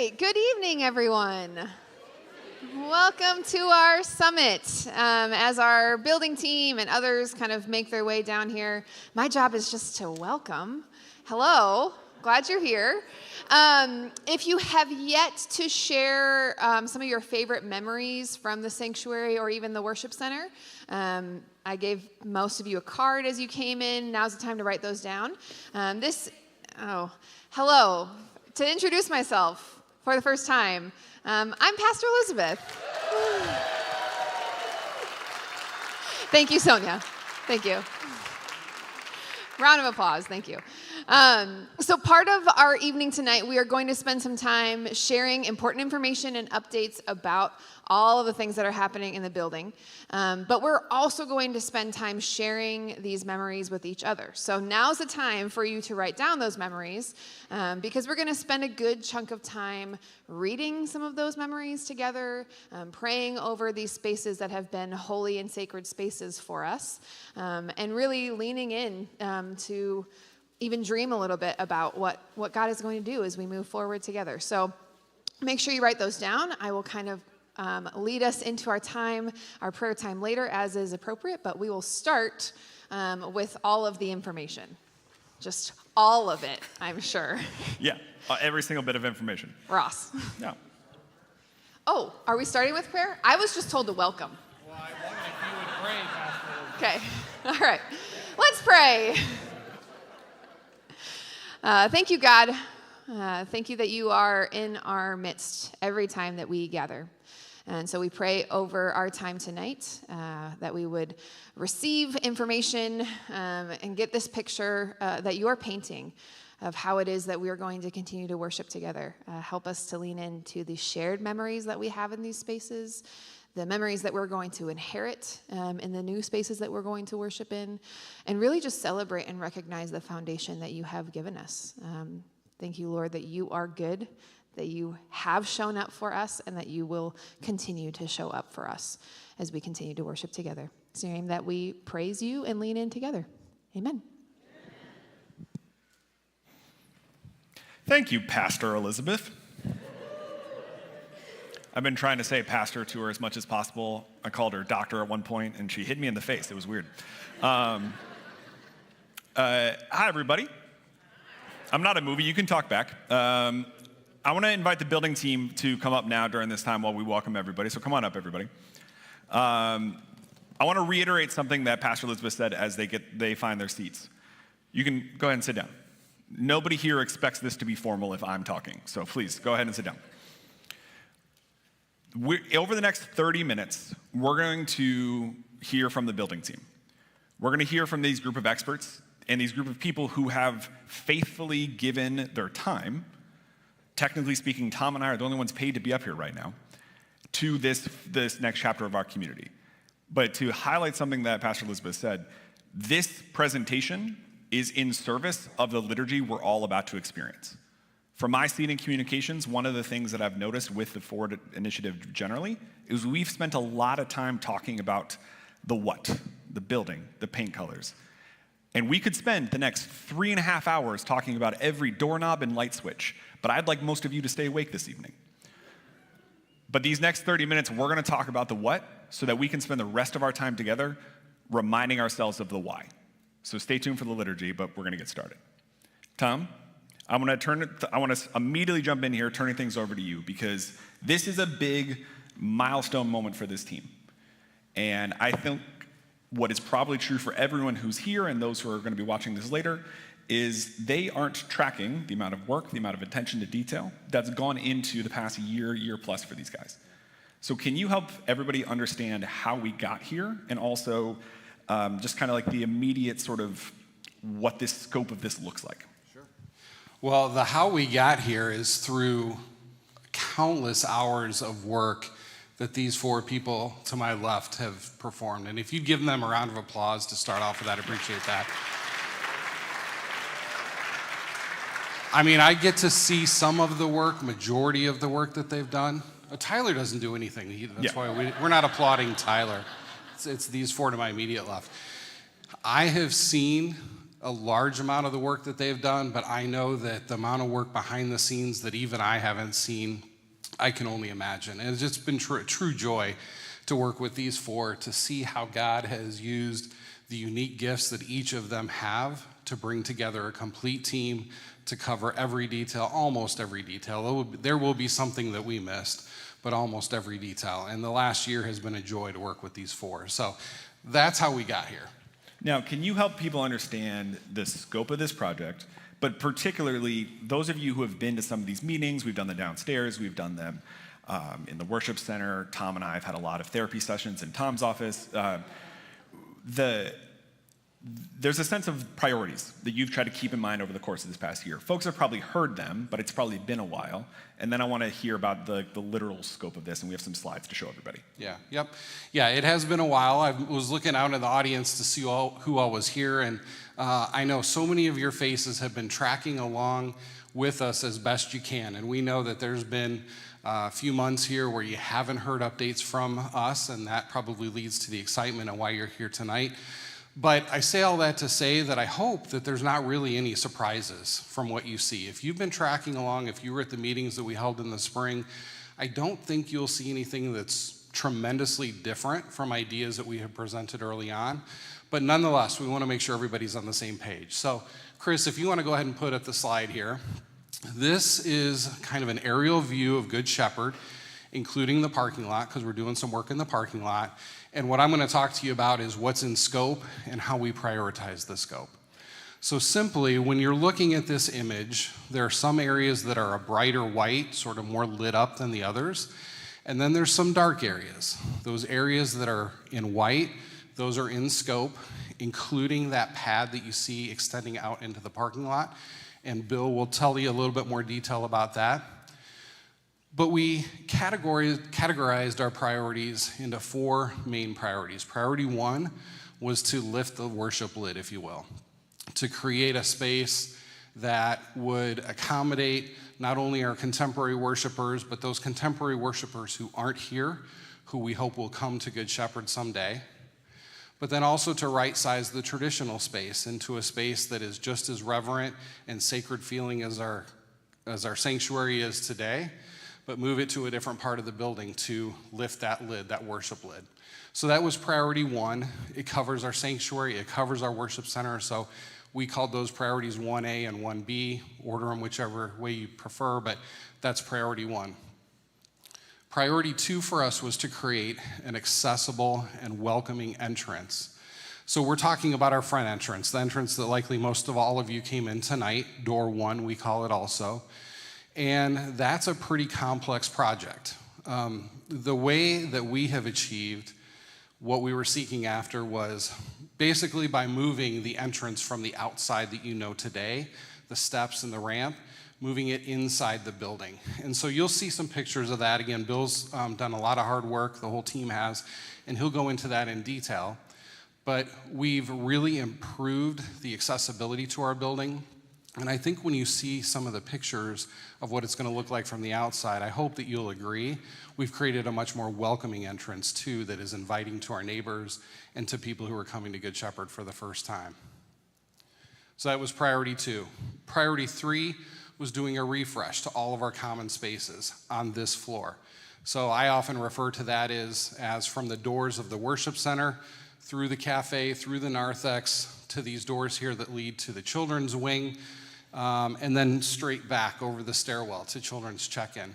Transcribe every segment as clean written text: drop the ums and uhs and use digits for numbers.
right, good evening, everyone. Welcome to our summit. As our building team and others kind of make their way down here, my job is just to welcome. Hello, glad you're here. If you have yet to share some of your favorite memories from the sanctuary or even the worship center, I gave most of you a card as you came in. Now's the time to write those down. Hello. To introduce myself for the first time, I'm Pastor Elizabeth. Thank you, Sonia. Thank you. Round of applause. Thank you. So part of our evening tonight, we are going to spend some time sharing important information and updates about all of the things that are happening in the building. But we're also going to spend time sharing these memories with each other. So now's the time for you to write down those memories because we're going to spend a good chunk of time reading some of those memories together, praying over these spaces that have been holy and sacred spaces for us, and really leaning in to even dream a little bit about what God is going to do as we move forward together. So make sure you write those down. I will kind of lead us into our prayer time later as is appropriate, but we will start with all of the information. Just all of it, I'm sure. Yeah, every single bit of information. Ross. Yeah. Oh, are we starting with prayer? I was just told to welcome. Well, I wondered if you would pray, Pastor. Okay, all right. Let's pray. Thank you, God. Thank you that you are in our midst every time that we gather. And so we pray over our time tonight that we would receive information and get this picture that you're painting of how it is that we are going to continue to worship together. Help us to lean into the shared memories that we have in these spaces, the memories that we're going to inherit in the new spaces that we're going to worship in, and really just celebrate and recognize the foundation that you have given us. Thank you, Lord, that you are good, that you have shown up for us, and that you will continue to show up for us as we continue to worship together. It's in your name that we praise you and lean in together. Amen. Thank you, Pastor Elizabeth. I've been trying to say pastor to her as much as possible. I called her doctor at one point, and she hit me in the face. It was weird. Hi, everybody. I'm not a movie. You can talk back. I want to invite the building team to come up now during this time while we welcome everybody. So come on up, everybody. I want to reiterate something that Pastor Elizabeth said as they find their seats. You can go ahead and sit down. Nobody here expects this to be formal if I'm talking. So please, go ahead and sit down. Over the next 30 minutes, we're going to hear from the building team. We're going to hear from these group of experts and these group of people who have faithfully given their time. Technically speaking, Tom and I are the only ones paid to be up here right now, to this next chapter of our community. But to highlight something that Pastor Elizabeth said, this presentation is in service of the liturgy we're all about to experience. From my seat in communications, one of the things that I've noticed with the Forward Initiative generally is we've spent a lot of time talking about the what, the building, the paint colors. And we could spend the next 3.5 hours talking about every doorknob and light switch, but I'd like most of you to stay awake this evening. But these next 30 minutes, we're going to talk about the what so that we can spend the rest of our time together reminding ourselves of the why. So stay tuned for the liturgy, but we're going to get started. Tom, I want to immediately jump in here, turning things over to you, because this is a big milestone moment for this team. And I think what is probably true for everyone who's here and those who are going to be watching this later is they aren't tracking the amount of work, the amount of attention to detail that's gone into the past year plus for these guys. So can you help everybody understand how we got here and also just kind of like the immediate sort of what this scope of this looks like? Well, the how we got here is through countless hours of work that these four people to my left have performed. And if you'd give them a round of applause to start off with, I'd appreciate that. I mean, I get to see some of the work, majority of the work that they've done. Tyler doesn't do anything. That's why we're not applauding Tyler. It's these four to my immediate left. I have seen a large amount of the work that they've done, but I know that the amount of work behind the scenes that even I haven't seen, I can only imagine. And it's just been a true joy to work with these four, to see how God has used the unique gifts that each of them have to bring together a complete team to cover every detail, almost every detail. There will be something that we missed, but almost every detail. And the last year has been a joy to work with these four. So that's how we got here. Now, can you help people understand the scope of this project, but particularly those of you who have been to some of these meetings? We've done them downstairs, we've done them in the worship center. Tom and I have had a lot of therapy sessions in Tom's office. There's a sense of priorities that you've tried to keep in mind over the course of this past year. Folks have probably heard them, but it's probably been a while. And then I want to hear about the literal scope of this, and we have some slides to show everybody. Yeah, it has been a while. I was looking out in the audience to see who all was here, and I know so many of your faces have been tracking along with us as best you can. And we know that there's been a few months here where you haven't heard updates from us, and that probably leads to the excitement of why you're here tonight. But I say all that to say that I hope that there's not really any surprises from what you see. If you've been tracking along, if you were at the meetings that we held in the spring, I don't think you'll see anything that's tremendously different from ideas that we have presented early on. But nonetheless, we want to make sure everybody's on the same page. So, Chris, if you want to go ahead and put up the slide here. This is kind of an aerial view of Good Shepherd, including the parking lot, because we're doing some work in the parking lot. And what I'm going to talk to you about is what's in scope and how we prioritize the scope. So simply, when you're looking at this image, there are some areas that are a brighter white, sort of more lit up than the others. And then there's some dark areas. Those areas that are in white, those are in scope, including that pad that you see extending out into the parking lot. And Bill will tell you a little bit more detail about that. But we categorized our priorities into four main priorities. Priority one was to lift the worship lid, if you will, to create a space that would accommodate not only our contemporary worshipers, but those contemporary worshipers who aren't here, who we hope will come to Good Shepherd someday. But then also to right-size the traditional space into a space that is just as reverent and sacred feeling as our sanctuary is today, but move it to a different part of the building to lift that lid, that worship lid. So that was priority one. It covers our sanctuary, it covers our worship center, so we called those priorities 1A and 1B, order them whichever way you prefer, but that's priority one. Priority two for us was to create an accessible and welcoming entrance. So we're talking about our front entrance, the entrance that likely most of all of you came in tonight, door one, we call it also. And that's a pretty complex project. The way that we have achieved what we were seeking after was basically by moving the entrance from the outside that you know today, the steps and the ramp, moving it inside the building. And so you'll see some pictures of that. Again, Bill's done a lot of hard work, the whole team has, and he'll go into that in detail. But we've really improved the accessibility to our building. And I think when you see some of the pictures of what it's going to look like from the outside, I hope that you'll agree. We've created a much more welcoming entrance, too, that is inviting to our neighbors and to people who are coming to Good Shepherd for the first time. So that was priority two. Priority three was doing a refresh to all of our common spaces on this floor. So I often refer to that as from the doors of the worship center, through the cafe, through the narthex, to these doors here that lead to the children's wing, and then straight back over the stairwell to children's check-in.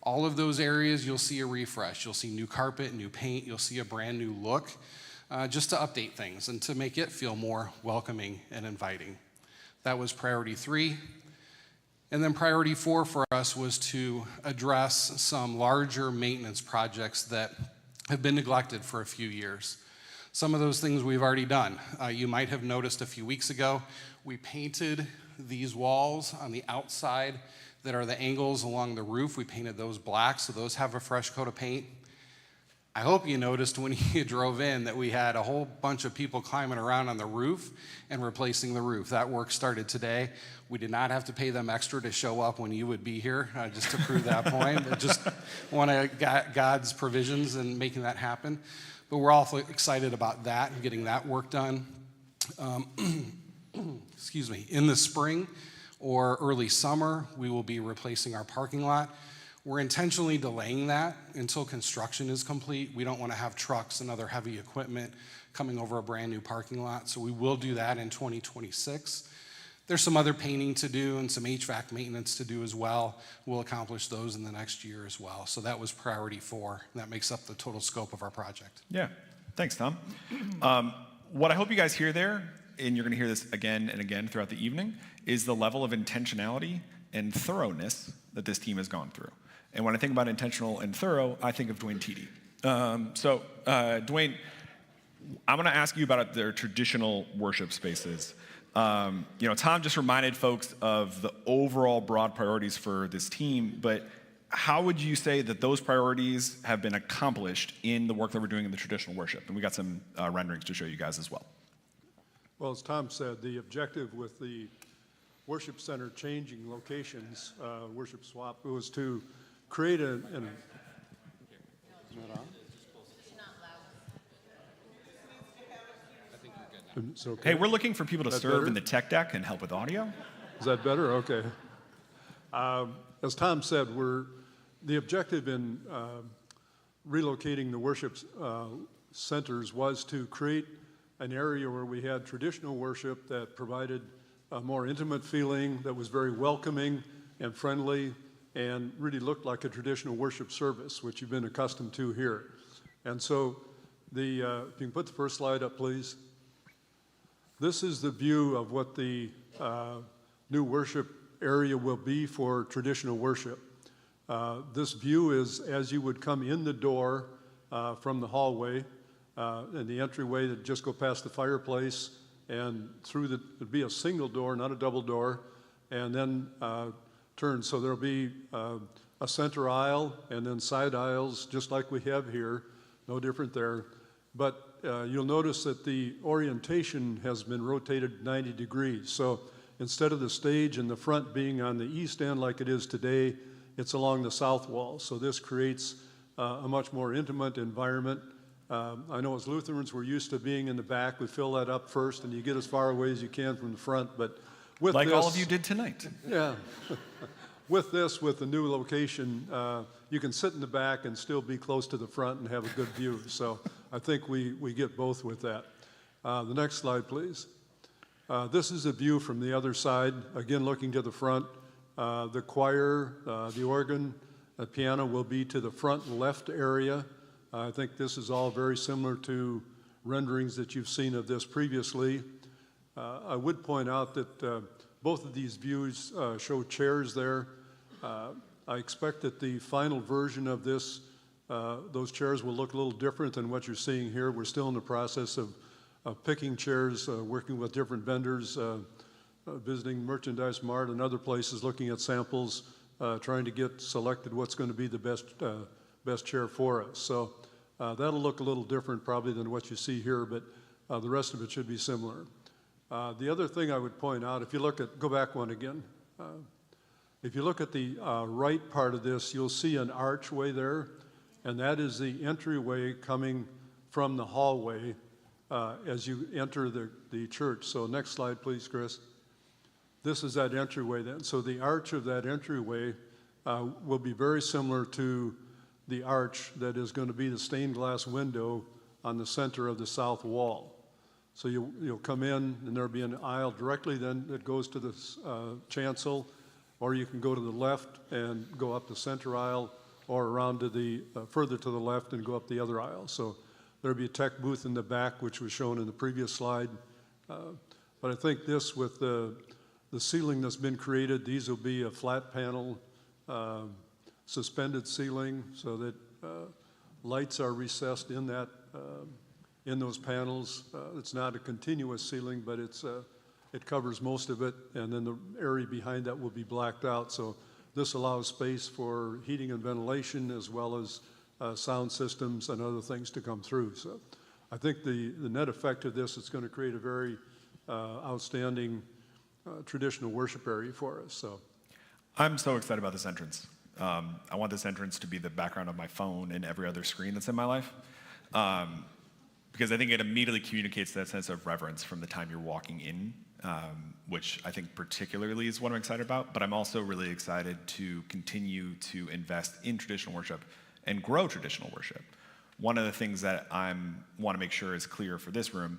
All of those areas, you'll see a refresh. You'll see new carpet, new paint. You'll see a brand new look, just to update things and to make it feel more welcoming and inviting. That was priority three. And then priority four for us was to address some larger maintenance projects that have been neglected for a few years. Some of those things we've already done. You might have noticed a few weeks ago, we painted these walls on the outside that are the angles along the roof. We painted those black, so those have a fresh coat of paint. I hope you noticed when you drove in that we had a whole bunch of people climbing around on the roof and replacing the roof. That work started today. We did not have to pay them extra to show up when you would be here, just to prove that point. But just want to God's provisions and making that happen. But we're awfully excited about that and getting that work done. excuse me, in the spring or early summer, we will be replacing our parking lot. We're intentionally delaying that until construction is complete. We don't want to have trucks and other heavy equipment coming over a brand new parking lot, so we will do that in 2026. There's some other painting to do and some HVAC maintenance to do as well. We'll accomplish those in the next year as well. So that was priority 4, and that makes up the total scope of our project. Yeah, thanks, Tom. What I hope you guys hear there, and you're going to hear this again and again throughout the evening, is the level of intentionality and thoroughness that this team has gone through. And when I think about intentional and thorough, I think of Dwayne Teedy. Dwayne, I'm going to ask you about their traditional worship spaces. Tom just reminded folks of the overall broad priorities for this team, but how would you say that those priorities have been accomplished in the work that we're doing in the traditional worship? And we got some renderings to show you guys as well. Well, as Tom said, the objective with the worship center changing locations, worship swap, it was to create is that on? It's okay. Hey, we're looking for people to That serve better? in the tech deck and help with audio. Is that better? Okay. As Tom said, the objective in relocating the worship centers was to create an area where we had traditional worship that provided a more intimate feeling, that was very welcoming and friendly, and really looked like a traditional worship service, which you've been accustomed to here. And so, if you can put the first slide up, please. This is the view of what the new worship area will be for traditional worship. This view is as you would come in the door from the hallway, and the entryway that just go past the fireplace, and it'd be a single door, not a double door, and then turn. So there'll be a center aisle and then side aisles, just like we have here, no different there. But you'll notice that the orientation has been rotated 90 degrees. So instead of the stage in the front being on the east end like it is today, it's along the south wall. So this creates a much more intimate environment. I know as Lutherans, we're used to being in the back. We fill that up first, and you get as far away as you can from the front. But with Like this, all of you did tonight. yeah. With the new location, you can sit in the back and still be close to the front and have a good view. So I think we get both with that. The next slide, please. This is a view from the other side, again looking to the front. The choir, the organ, the piano will be to the front left area. I think this is all very similar to renderings that you've seen of this previously. I would point out that both of these views show chairs there. I expect that the final version of this, those chairs will look a little different than what you're seeing here. We're still in the process of picking chairs, working with different vendors, visiting Merchandise Mart and other places, looking at samples, trying to get selected what's going to be the best chair for us. So that'll look a little different probably than what you see here, but the rest of it should be similar. The other thing I would point out, if you look at, go back one again. If you look at the right part of this, you'll see an archway there, and that is the entryway coming from the hallway as you enter the church. So next slide, please, Chris. This is that entryway then. So the arch of that entryway will be very similar to the arch that is going to be the stained glass window on the center of the south wall. So you'll come in, and there'll be an aisle directly then that goes to the chancel, or you can go to the left and go up the center aisle, or around to the further to the left and go up the other aisle. So there'll be a tech booth in the back, which was shown in the previous slide. But I think this, with the ceiling that's been created, these will be a flat panel, suspended ceiling, so that lights are recessed in that in those panels. It's not a continuous ceiling, but it covers most of it, and then the area behind that will be blacked out. So this allows space for heating and ventilation, as well as sound systems and other things to come through. So I think the net effect of this is going to create a very outstanding traditional worship area for us. So I'm so excited about this entrance. I want this entrance to be the background of my phone and every other screen that's in my life. because I think it immediately communicates that sense of reverence from the time you're walking in, which I think particularly is what I'm excited about. But I'm also really excited to continue to invest in traditional worship and grow traditional worship. One of the things that I want to make sure is clear for this room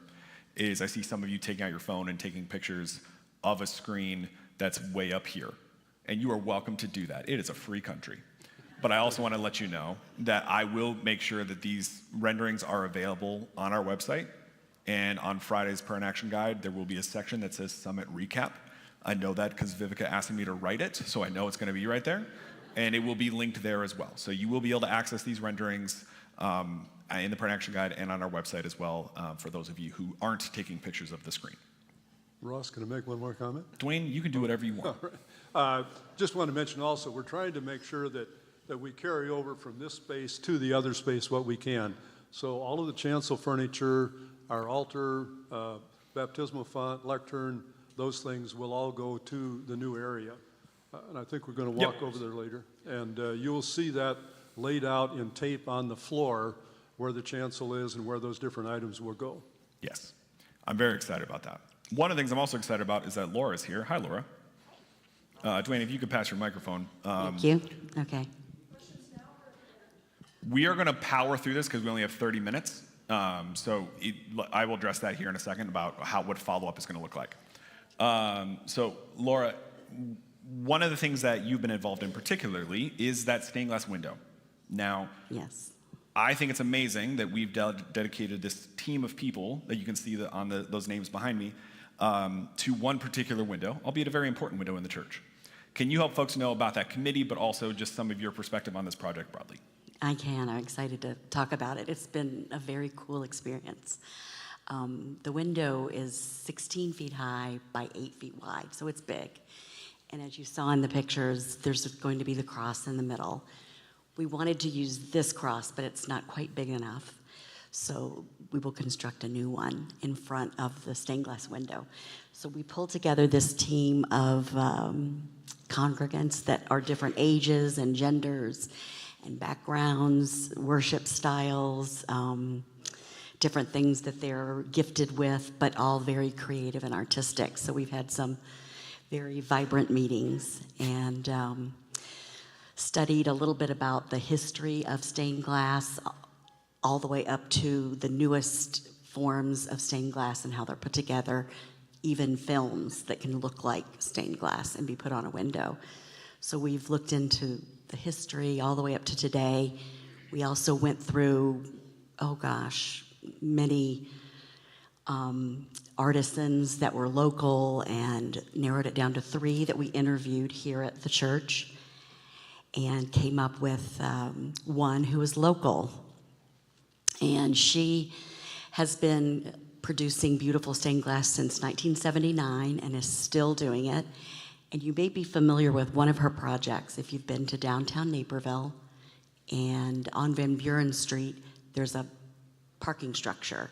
is I see some of you taking out your phone and taking pictures of a screen that's way up here. And you are welcome to do that. It is a free country. But I also want to let you know that I will make sure that these renderings are available on our website. And on Friday's Prayer and Action Guide, there will be a section that says Summit Recap. I know that because Vivica asked me to write it, so I know it's going to be right there. And it will be linked there as well. So you will be able to access these renderings in the Prayer and Action Guide and on our website as well for those of you who aren't taking pictures of the screen. Ross, can I make one more comment? Dwayne, you can do whatever you want. All right. Just want to mention also, we're trying to make sure that we carry over from this space to the other space what we can. So all of the chancel furniture, our altar, baptismal font, lectern, those things will all go to the new area. And I think we're going to walk over there later. And you will see that laid out in tape on the floor where the chancel is and where those different items will go. Yes, I'm very excited about that. One of the things I'm also excited about is that Laura's here. Hi, Laura. Dwayne, if you could pass your microphone. Thank you. Okay. We are going to power through this because we only have 30 minutes. I will address that here in a second about what follow-up is going to look like. So, Laura, one of the things that you've been involved in particularly is that stained glass window. Now, Yes. I think it's amazing that we've dedicated this team of people that you can see on those names behind me to one particular window, albeit a very important window in the church. Can you help folks know about that committee, but also just some of your perspective on this project broadly? I can. I'm excited to talk about it. It's been a very cool experience. The window is 16 feet high by 8 feet wide, so it's big. And as you saw in the pictures, there's going to be the cross in the middle. We wanted to use this cross, but it's not quite big enough. So we will construct a new one in front of the stained glass window. So we pulled together this team of congregants that are different ages and genders and backgrounds, worship styles, different things that they're gifted with, but all very creative and artistic. So we've had some very vibrant meetings and studied a little bit about the history of stained glass all the way up to the newest forms of stained glass and how they're put together, even films that can look like stained glass and be put on a window. So we've looked into the history all the way up to today. We also went through, many artisans that were local and narrowed it down to 3 that we interviewed here at the church and came up with one who is local. And she has been producing beautiful stained glass since 1979 and is still doing it. And you may be familiar with one of her projects if you've been to downtown Naperville. And on Van Buren Street, there's a parking structure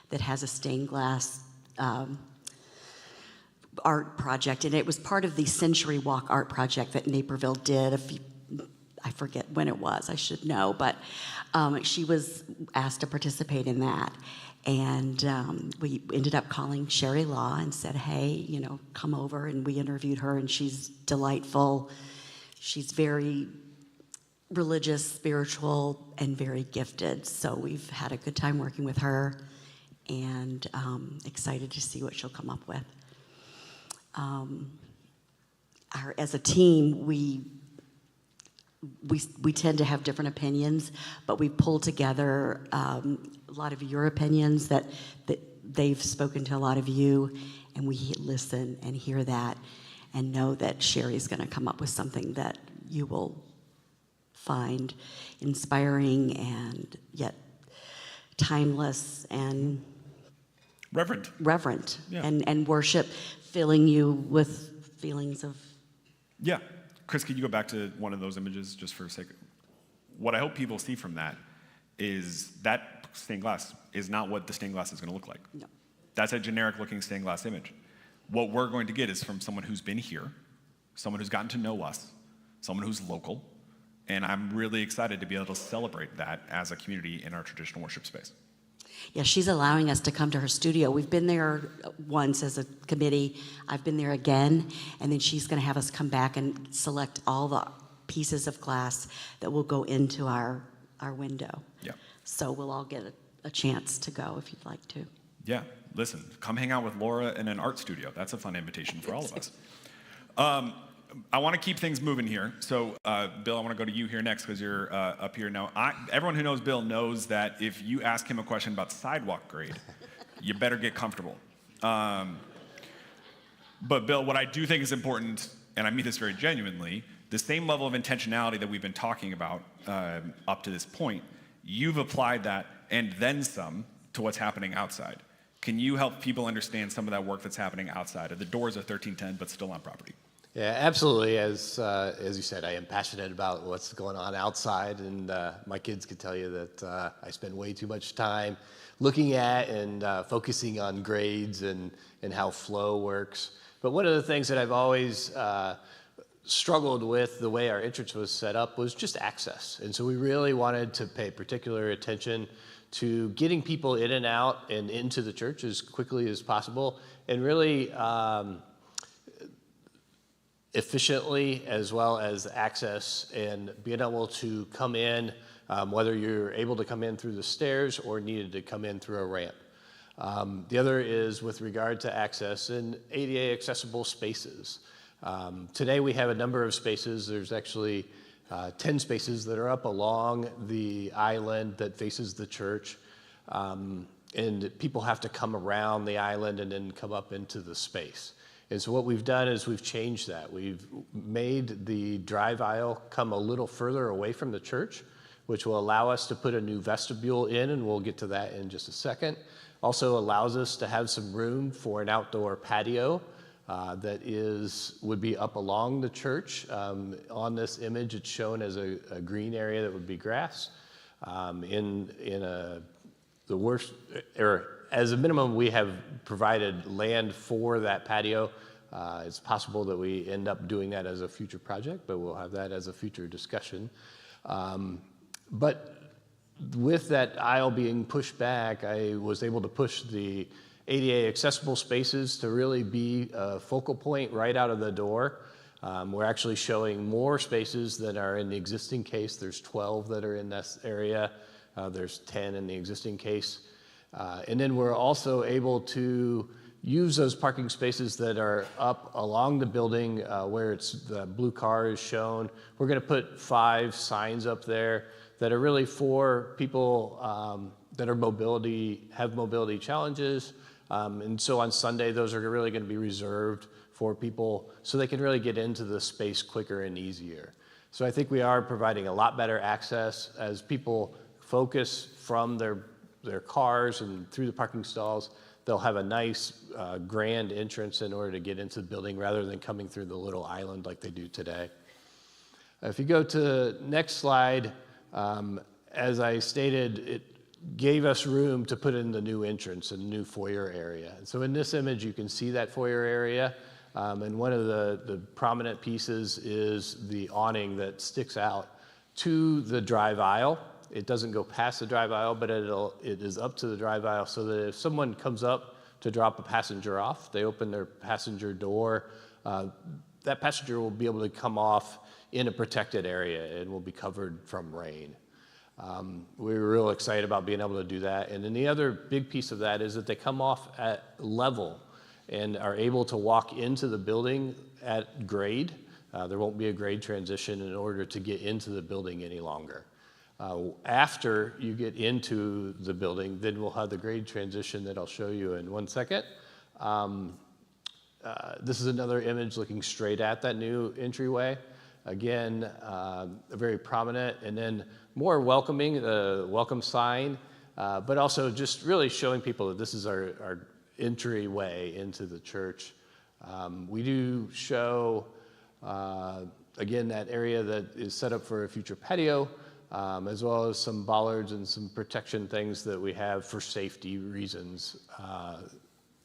that has a stained glass art project. And it was part of the Century Walk art project that Naperville did I forget when it was, I should know, but she was asked to participate in that. And we ended up calling Sherry Law and said, hey, come over. And we interviewed her, and she's delightful. She's very religious, spiritual, and very gifted. So we've had a good time working with her and excited to see what she'll come up with. As a team, we tend to have different opinions, but we pull together a lot of your opinions that they've spoken to a lot of you, and we listen and hear that and know that Sherry's going to come up with something that you will find inspiring and yet timeless and reverent Yeah. and worship, filling you with feelings of... Yeah. Chris, could you go back to one of those images just for a second? What I hope people see from that is that stained glass is not what the stained glass is going to look like. No. That's a generic looking stained glass image. What we're going to get is from someone who's been here, someone who's gotten to know us, someone who's local, and I'm really excited to be able to celebrate that as a community in our traditional worship space. Yeah, she's allowing us to come to her studio. We've been there once as a committee. I've been there again, and then she's going to have us come back and select all the pieces of glass that will go into our window. Yeah. So we'll all get a chance to go if you'd like to. Yeah, listen, come hang out with Laura in an art studio. That's a fun invitation for all of us. I want to keep things moving here. So, Bill, I want to go to you here next because you're up here now. Everyone who knows Bill knows that if you ask him a question about sidewalk grade, you better get comfortable. But, Bill, what I do think is important, and I mean this very genuinely, the same level of intentionality that we've been talking about up to this point, you've applied that and then some to what's happening outside. Can you help people understand some of that work that's happening outside of the doors of 1310, but still on property? Yeah, absolutely. As you said, I am passionate about what's going on outside, and my kids could tell you that I spend way too much time looking at and focusing on grades and how flow works. But one of the things that I've always struggled with the way our entrance was set up was just access. And so we really wanted to pay particular attention to getting people in and out and into the church as quickly as possible, and really efficiently, as well as access and being able to come in, whether you're able to come in through the stairs or needed to come in through a ramp. The other is with regard to access and ADA accessible spaces. Today we have a number of spaces. There's actually 10 spaces that are up along the island that faces the church. And people have to come around the island and then come up into the space. And so what we've done is we've changed that. We've made the drive aisle come a little further away from the church, which will allow us to put a new vestibule in, and we'll get to that in just a second. Also allows us to have some room for an outdoor patio that would be up along the church. On this image, it's shown as a green area that would be grass. As a minimum, we have provided land for that patio. It's possible that we end up doing that as a future project, but we'll have that as a future discussion. But with that aisle being pushed back, I was able to push the ADA accessible spaces to really be a focal point right out of the door. We're actually showing more spaces than are in the existing case. There's 12 that are in this area. There's 10 in the existing case. And then we're also able to use those parking spaces that are up along the building where the blue car is shown. We're going to put 5 signs up there that are really for people that have mobility challenges. And so on Sunday, those are really going to be reserved for people so they can really get into the space quicker and easier. So I think we are providing a lot better access as people focus from their cars and through the parking stalls. They'll have a nice grand entrance in order to get into the building rather than coming through the little island like they do today. If you go to the next slide, as I stated, it gave us room to put in the new entrance and new foyer area. And so in this image, you can see that foyer area. And one of the prominent pieces is the awning that sticks out to the drive aisle. It doesn't go past the drive aisle, but it is up to the drive aisle so that if someone comes up to drop a passenger off, they open their passenger door, that passenger will be able to come off in a protected area and will be covered from rain. We were real excited about being able to do that. And then the other big piece of that is that they come off at level and are able to walk into the building at grade. There won't be a grade transition in order to get into the building any longer. After you get into the building, then we'll have the grade transition that I'll show you in 1 second. This is another image looking straight at that new entryway. Again, very prominent, and then more welcoming, the welcome sign, but also just really showing people that this is our entryway into the church. We do show, again, that area that is set up for a future patio, as well as some bollards and some protection things that we have for safety reasons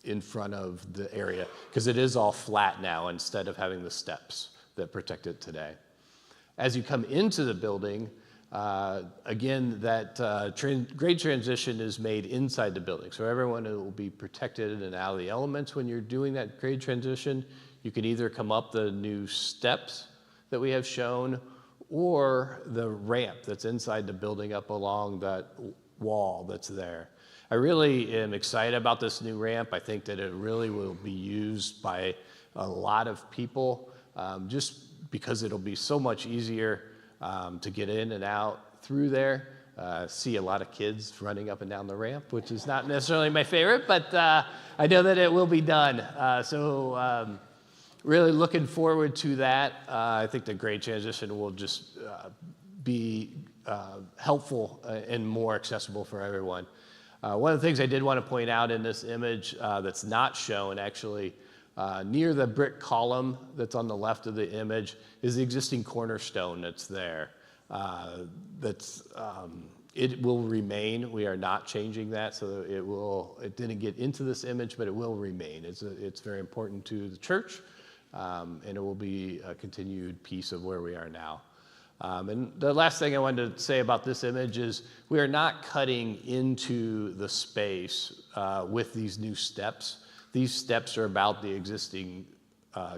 in front of the area, because it is all flat now instead of having the steps that protect it today. As you come into the building, Again, that grade transition is made inside the building, so everyone will be protected and out of the elements when you're doing that grade transition. You can either come up the new steps that we have shown, or the ramp that's inside the building up along that wall that's there. I really am excited about this new ramp. I think that it really will be used by a lot of people, just because it'll be so much easier to get in and out through there. See a lot of kids running up and down the ramp, which is not necessarily my favorite, but I know that it will be done. So really looking forward to that. I think the grade transition will just be helpful and more accessible for everyone. One of the things I did want to point out in this image that's not shown actually, near the brick column that's on the left of the image is the existing cornerstone that's there. It will remain. We are not changing that, so it didn't get into this image, but it will remain. It's very important to the church, and it will be a continued piece of where we are now. And the last thing I wanted to say about this image is we are not cutting into the space with these new steps. These steps are about the existing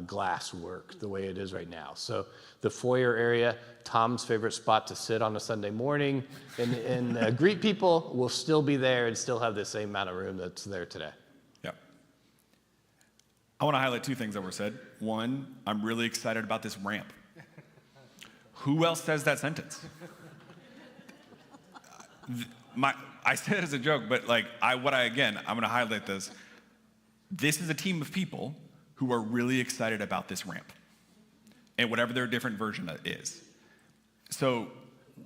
glass work, the way it is right now. So the foyer area, Tom's favorite spot to sit on a Sunday morning and greet people, will still be there and still have the same amount of room that's there today. Yep. I want to highlight two things that were said. One, I'm really excited about this ramp. Who else says that sentence? I said it as a joke, but I'm going to highlight this. This is a team of people who are really excited about this ramp and whatever their different version is. So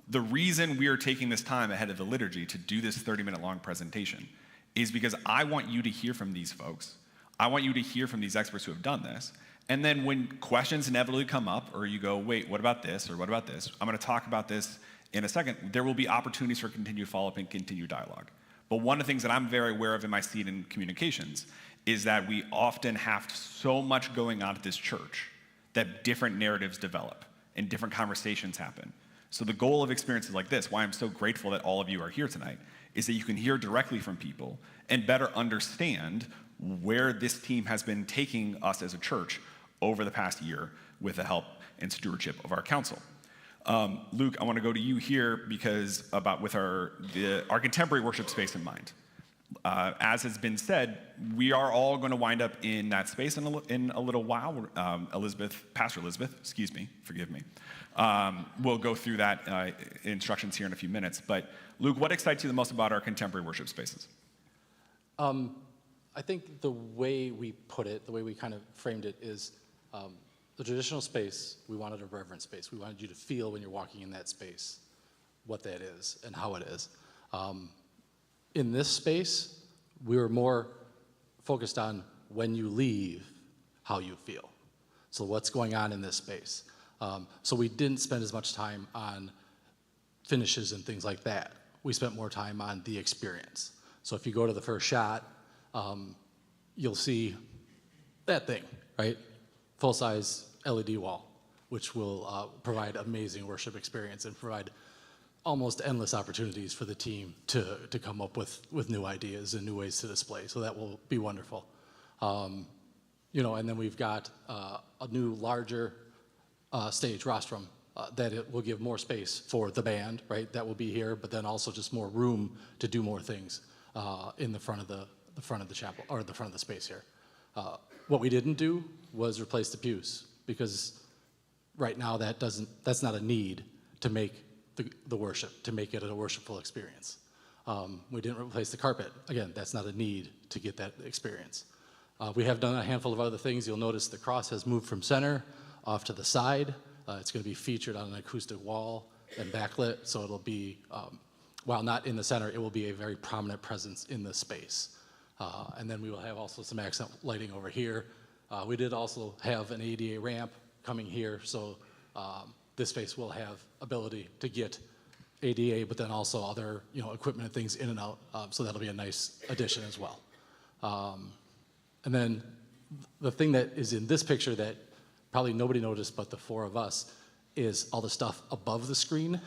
the reason we are taking this time ahead of the liturgy to do this 30-minute long presentation is because I want you to hear from these folks. I want you to hear from these experts who have done this. And then when questions inevitably come up, or you go, wait, what about this, or what about this? I'm going to talk about this in a second. There will be opportunities for continued follow-up and continued dialogue. But one of the things that I'm very aware of in my seat in communications is that we often have so much going on at this church that different narratives develop and different conversations happen. So the goal of experiences like this, why I'm so grateful that all of you are here tonight, is that you can hear directly from people and better understand where this team has been taking us as a church over the past year with the help and stewardship of our council. Luke, I want to go to you here because with our contemporary worship space in mind. As has been said, we are all going to wind up in that space in a little while. Pastor Elizabeth, forgive me, we'll go through that instructions here in a few minutes. But Luke, what excites you the most about our contemporary worship spaces? I think the way we put it, the way we kind of framed it is the traditional space, we wanted a reverent space. We wanted you to feel when you're walking in that space what that is and how it is. In this space, we were more focused on when you leave, how you feel. So what's going on in this space. So we didn't spend as much time on finishes and things like that. We spent more time on the experience. So if you go to the first shot, you'll see that thing, right? Full-size LED wall, which will provide amazing worship experience and provide almost endless opportunities for the team to come up with new ideas and new ways to display. So that will be wonderful. And then we've got a new larger stage rostrum that it will give more space for the band, right? That will be here, but then also just more room to do more things in the front of the chapel, or the front of the space here. What we didn't do was replace the pews, because right now that's not a need to make the worship, to make it a worshipful experience. We didn't replace the carpet. Again, that's not a need to get that experience. We have done a handful of other things. You'll notice the cross has moved from center off to the side. It's going to be featured on an acoustic wall and backlit, so it'll be, while not in the center, it will be a very prominent presence in the space. And then we will have also some accent lighting over here. We did also have an ADA ramp coming here, so this space will have ability to get ADA, but then also other equipment and things in and out, so that'll be a nice addition as well. And then the thing that is in this picture that probably nobody noticed but the four of us is all the stuff above the screen.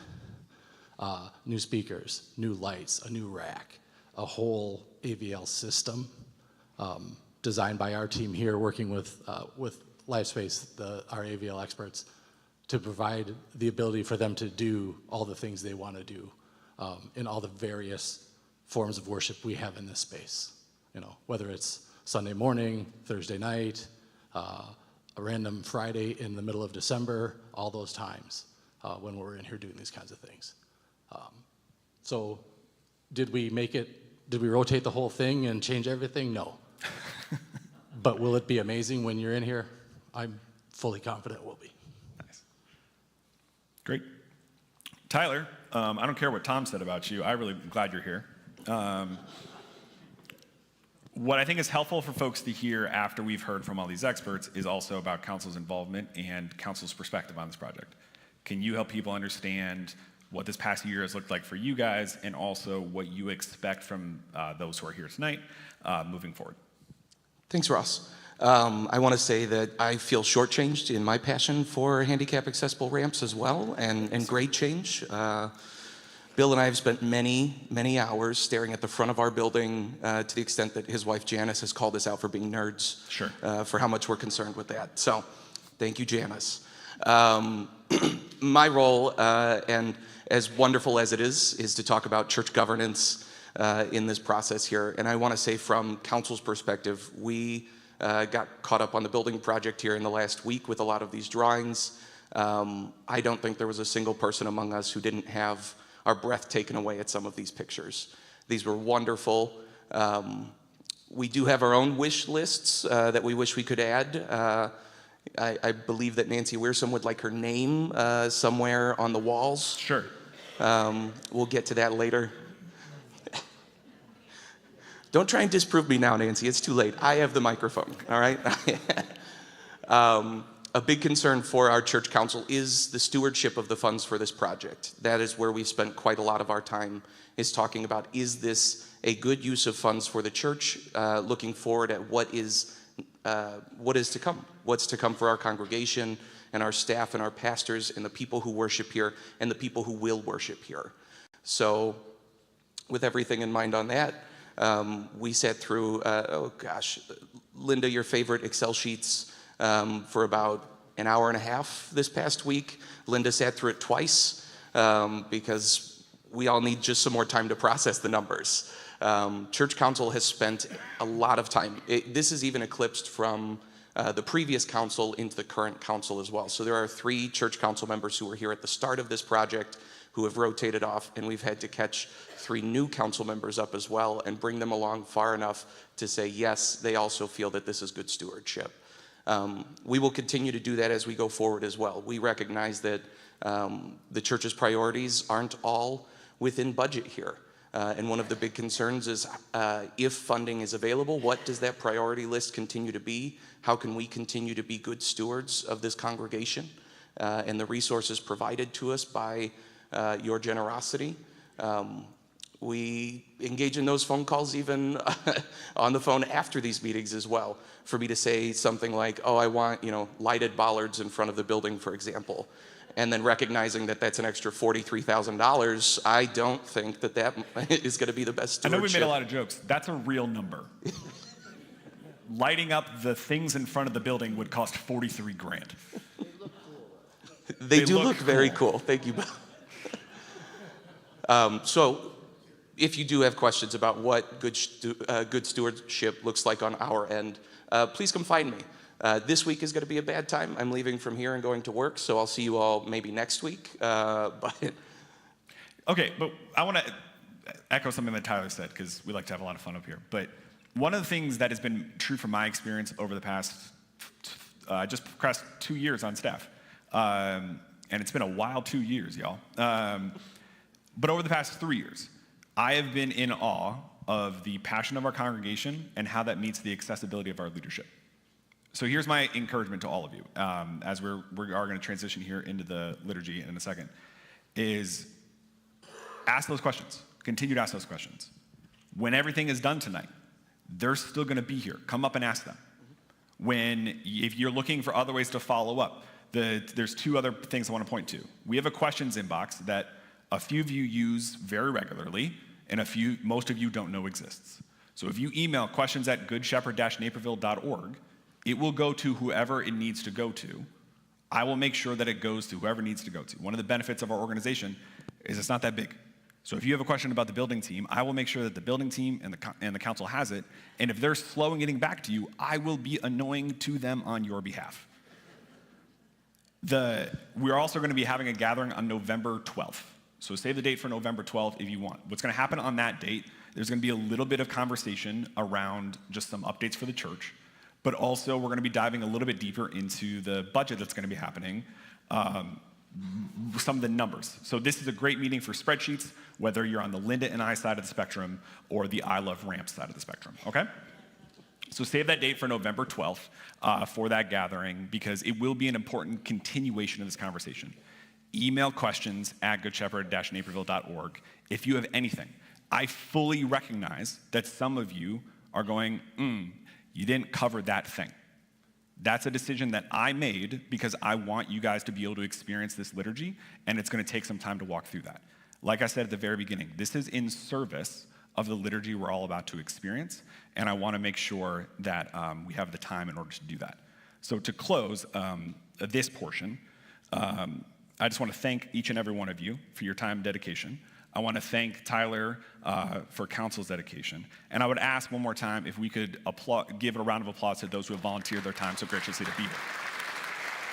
new speakers, new lights, a new rack, a whole AVL system designed by our team here, working with LifeSpace, our AVL experts, to provide the ability for them to do all the things they want to do in all the various forms of worship we have in this space. You know, whether it's Sunday morning, Thursday night, a random Friday in the middle of December, all those times when we're in here doing these kinds of things. So did we rotate the whole thing and change everything? No. But will it be amazing when you're in here? I'm fully confident it will be. Nice. Great. Tyler, I don't care what Tom said about you. I'm really glad you're here. What I think is helpful for folks to hear after we've heard from all these experts is also about council's involvement and council's perspective on this project. Can you help people understand what this past year has looked like for you guys, and also what you expect from those who are here tonight moving forward? Thanks, Ross. I want to say that I feel shortchanged in my passion for handicap accessible ramps as well, and great change. Bill and I have spent many, many hours staring at the front of our building to the extent that his wife Janice has called us out for being nerds. Sure. For how much we're concerned with that. So, thank you, Janice. My role, and as wonderful as it is to talk about church governance in this process here. And I want to say from council's perspective, we got caught up on the building project here in the last week with a lot of these drawings. I don't think there was a single person among us who didn't have our breath taken away at some of these pictures. These were wonderful. We do have our own wish lists that we wish we could add. I believe that Nancy Weirsom would like her name somewhere on the walls. Sure. We'll get to that later. Don't try and disprove me now, Nancy. It's too late. I have the microphone, all right? A big concern for our church council is the stewardship of the funds for this project. That is where we've spent quite a lot of our time, is talking about, is this a good use of funds for the church, looking forward at what is to come, what's to come for our congregation and our staff and our pastors and the people who worship here and the people who will worship here. So with everything in mind on that, we sat through, Linda, your favorite Excel sheets for about an hour and a half this past week. Linda sat through it twice because we all need just some more time to process the numbers. Church council has spent a lot of time. This is even eclipsed from the previous council into the current council as well. So there are 3 church council members who were here at the start of this project who have rotated off, and we've had to catch 3 new council members up as well and bring them along far enough to say, yes, they also feel that this is good stewardship. We will continue to do that as we go forward as well. We recognize that the church's priorities aren't all within budget here. And one of the big concerns is if funding is available, what does that priority list continue to be? How can we continue to be good stewards of this congregation and the resources provided to us by your generosity? We engage in those phone calls even on the phone after these meetings as well. For me to say something like, oh, I want, lighted bollards in front of the building, for example. And then recognizing that that's an extra $43,000, I don't think that is going to be the best stewardship. I know we made a lot of jokes. That's a real number. Lighting up the things in front of the building would cost $43,000. They do look very cool. Thank you. So if you do have questions about what good stewardship looks like on our end, please come find me. This week is going to be a bad time. I'm leaving from here and going to work, so I'll see you all maybe next week. Okay, but I want to echo something that Tyler said, because we like to have a lot of fun up here. But one of the things that has been true from my experience over the past, just crossed 2 years on staff, and it's been a wild 2 years, y'all. But over the past 3 years, I have been in awe of the passion of our congregation and how that meets the accessibility of our leadership. So here's my encouragement to all of you, as we are going to transition here into the liturgy in a second, is ask those questions. Continue to ask those questions. When everything is done tonight, they're still going to be here. Come up and ask them. If you're looking for other ways to follow up, there's 2 other things I want to point to. We have a questions inbox that a few of you use very regularly, and most of you don't know exists. So if you email questions@goodshepherd-naperville.org, it will go to whoever it needs to go to. I will make sure that it goes to whoever it needs to go to. One of the benefits of our organization is it's not that big. So if you have a question about the building team, I will make sure that the building team and the council has it, and if they're slow in getting back to you, I will be annoying to them on your behalf. We're also going to be having a gathering on November 12th. So save the date for November 12th if you want. What's going to happen on that date, there's going to be a little bit of conversation around just some updates for the church, but also we're going to be diving a little bit deeper into the budget that's going to be happening, some of the numbers. So this is a great meeting for spreadsheets, whether you're on the Linda and I side of the spectrum or the I Love Ramp side of the spectrum, okay? So save that date for November 12th for that gathering, because it will be an important continuation of this conversation. Email questions at goodshepherd-naperville.org if you have anything. I fully recognize that some of you are going, you didn't cover that thing. That's a decision that I made because I want you guys to be able to experience this liturgy, and it's going to take some time to walk through that. Like I said at the very beginning, this is in service of the liturgy we're all about to experience, and I want to make sure that we have the time in order to do that. So to close this portion, I just want to thank each and every one of you for your time and dedication. I want to thank Tyler for council's dedication. And I would ask one more time if we could give a round of applause to those who have volunteered their time so graciously to be here.